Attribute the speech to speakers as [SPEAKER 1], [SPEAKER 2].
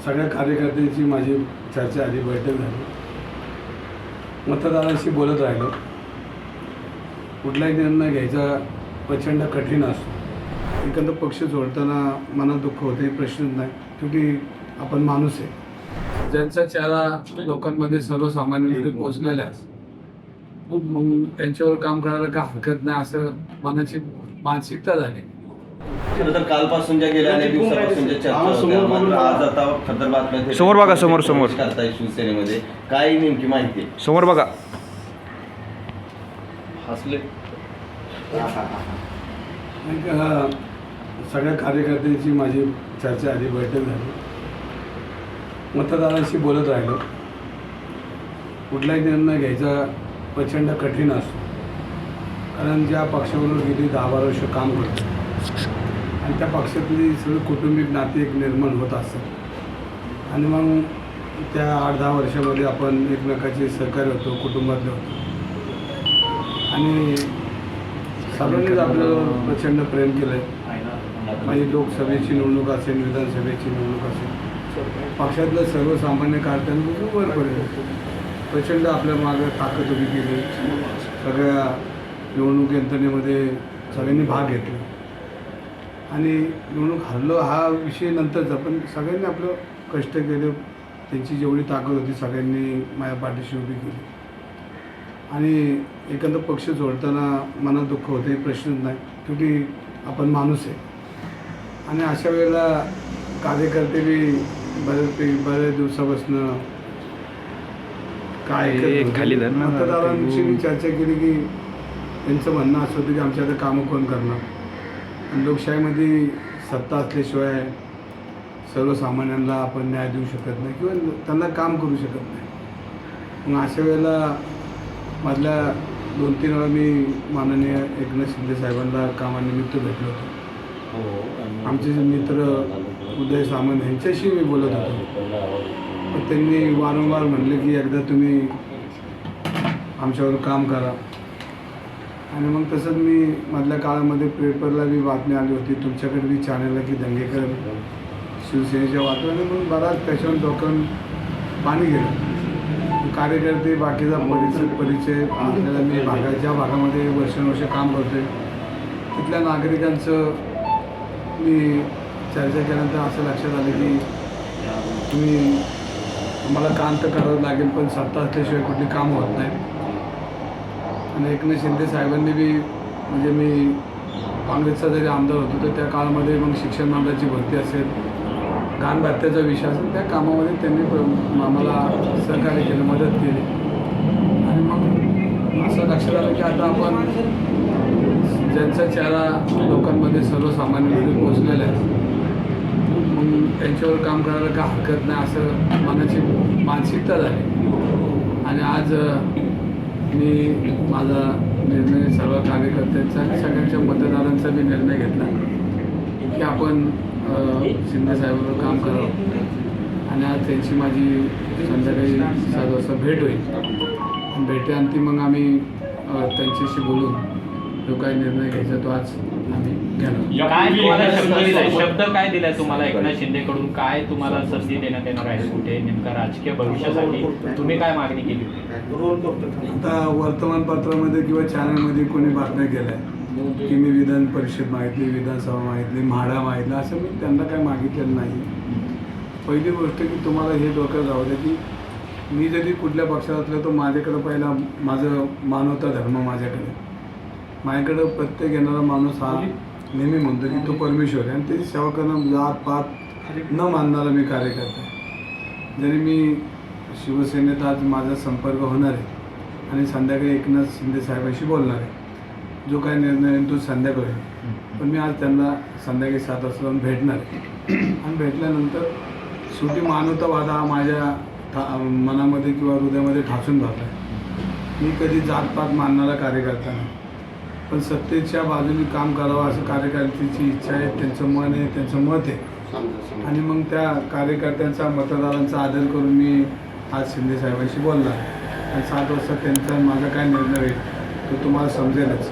[SPEAKER 1] सगळ्या कार्यकर्त्यांची माझी चर्चा आली, बैठक झाली. मतदारांशी बोलत राहिलो. कुठलाही निर्णय घ्यायचा प्रचंड कठीण असतो. एखादा पक्ष सोडताना मनात दुःख होते, हे प्रश्नच नाही, शेवटी आपण माणूस आहे. ज्यांचा चेहरा लोकांमध्ये सर्वसामान्यांमध्ये पोचलेला आहे, मग त्यांच्यावर काम करायला का हरकत नाही असं मनाची मानसिकता झाली.
[SPEAKER 2] तर कालपासून ज्या गेल्या अनेक दिवसापासून ज्या चर्चा होत्या, मात्र आज आता खतर बातम्या
[SPEAKER 3] समोर बघा, समोर
[SPEAKER 2] करताय शिवसेनेमध्ये काय नेमकी माहिती आहे?
[SPEAKER 3] समोर बघा.
[SPEAKER 2] हसले
[SPEAKER 1] सगळ्या कार्यकर्त्यांची माझी चर्चा आली, बैठक झाली. मतदारांशी बोलत राहिलो. कुठलाही निर्णय घ्यायचा प्रचंड कठीण असतो, कारण ज्या पक्षाबरोबर गेली 10-12 वर्ष काम करतो आणि त्या पक्षातली सगळी कौटुंबिक नाती एक निर्माण होत असतात आणि मग त्या 8-10 वर्षामध्ये आपण एकमेकाचे सहकार्य होतो, कुटुंबातले होतो आणि सगळ्यांनीच आपल्यावर प्रचंड प्रेम केलं आहे. माझी लोकसभेची निवडणूक असेल, विधानसभेची निवडणूक असेल, पक्षातलं सर्वसामान्य कार्यकर्त्यांनी वर पडले, प्रचंड आपल्या मागे ताकद उभी केली. सगळ्या निवडणूक यंत्रणेमध्ये सगळ्यांनी भाग घेतला आणि निवडणूक हरलो हा विषय नंतरचा, पण सगळ्यांनी आपलं कष्ट केले. त्यांची जेवढी ताकद होती सगळ्यांनी माझ्या पाठीशी उभी केली आणि एखादा पक्ष सोडताना मनात दुःख होते, हे प्रश्नच नाही, शेवटी आपण माणूस आहे. आणि अशा वेळेला कार्यकर्ते बी बऱ्याच दिवसापासून काय मतदारांशी मी चर्चा केली की त्यांचं म्हणणं असं होतं की आमच्याकडे कामं कोण करणार. आणि लोकशाहीमध्ये सत्ता असल्याशिवाय सर्वसामान्यांना आपण न्याय देऊ शकत नाही किंवा त्यांना काम करू शकत नाही. मग अशा वेळेला मधल्या 2-3 वेळा मी माननीय एकनाथ शिंदे साहेबांना कामानिमित्त भेटलो होतो. आमचे जे मित्र उदय सामंत यांच्याशी मी बोलत होतो, पण त्यांनी वारंवार म्हणले की एकदा तुम्ही आमच्यावर काम करा. आणि मग तसंच मी मधल्या काळामध्ये पेपरला बी बातमी आली होती, तुमच्याकडे बी चॅनलला की दंगेकर शिवसेनेच्या वातावरणाने, म्हणून बराच त्याच्यावर डोक्यावर पाणी गेलं. कार्यकर्ते बाकीचा परिचय आपल्याला मी ज्या भागामध्ये वर्षानुवर्ष काम करतोय तिथल्या नागरिकांचं मी चर्चा केल्यानंतर असं लक्षात आलं की तुम्हाला काम तर करावं लागेल, पण सत्ता असल्याशिवाय कुठली कामं होत नाही. आणि एकनाथ शिंदे साहेबांनी बी म्हणजे मी काँग्रेसचा जरी आमदार होतो तर त्या काळामध्ये मग शिक्षण मंडळाची भरती असेल, घाण भत्त्याचा विषय असेल, त्या कामामध्ये त्यांनी आम्हाला सहकार्य केलं, मदत केली. आणि मग असं लक्षात आलं की आता आपण ज्यांचा चेहरा लोकांमध्ये सर्वसामान्यांमध्ये पोचलेला आहे, मग त्यांच्यावर काम करायला का हरकत नाही असं मनाची मानसिकता झाली. आणि आज मी माझा निर्णय सर्व कार्यकर्त्यांचा आणि सगळ्यांच्या मतदारांचा मी निर्णय घेतला की आपण शिंदे साहेबांवर काम करावं. आणि आज त्यांची माझी संध्याकाळी 7 वाजता भेट होईल. भेटेअंती मग आम्ही त्यांच्याशी बोलून जो काही निर्णय घ्यायचा तो आज आम्ही घेणार.
[SPEAKER 4] काय तुम्हाला शब्द काय दिलाय तुम्हाला एकनाथ शिंदेकडून? काय तुम्हाला संधी देण्यात येणार आहे? कुठे नेमका राजकीय भविष्यासाठी तुम्ही काय मागणी केली होती?
[SPEAKER 1] आता वर्तमानपत्रामध्ये किंवा चॅनलमध्ये कोणी बातम्या केल्या की मी विधान परिषद मागितली, विधानसभा मागितली, म्हाडा मागितला, असं मी त्यांना काय मागितलेलं नाही. पहिली गोष्ट की तुम्हाला हे डोक्यात राहू द्या की मी जरी कुठल्या पक्षात असलं तर माझ्याकडं पहिला माझं मानवता धर्म माझ्याकडं प्रत्येक येणारा माणूस हा नेहमी म्हणतो की तो परमेश्वर आहे आणि त्याची सेवा करणं जात पात न मानणारा मी कार्यकर्ता आहे. जरी मी शिवसेनेत आज माझा संपर्क होणार आहे आणि संध्याकाळी एकनाथ शिंदे साहेबांशी बोलणार आहे, जो काही निर्णय आहे तो संध्याकाळी होईल. पण मी आज त्यांना संध्याकाळी 7 वाजता जाऊन भेटणार आहे. आणि भेटल्यानंतर शेवटी मानवतावाद हा माझ्या मनामध्ये किंवा हृदयामध्ये ठासून भरला आहे. मी कधी जातपात मानणारा कार्यकर्ता नाही, पण सत्तेच्या बाजूने काम करावं असं कार्यकर्त्याची इच्छा आहे, त्यांचं मन आहे, त्यांचं मत आहे. आणि मग त्या कार्यकर्त्यांचा मतदारांचा आदर करून मी आज शिंदे साहेबांशी बोलणार आणि 7 वाजता त्यांचा माझा काय निर्णय होईल तो तुम्हाला समजेलच.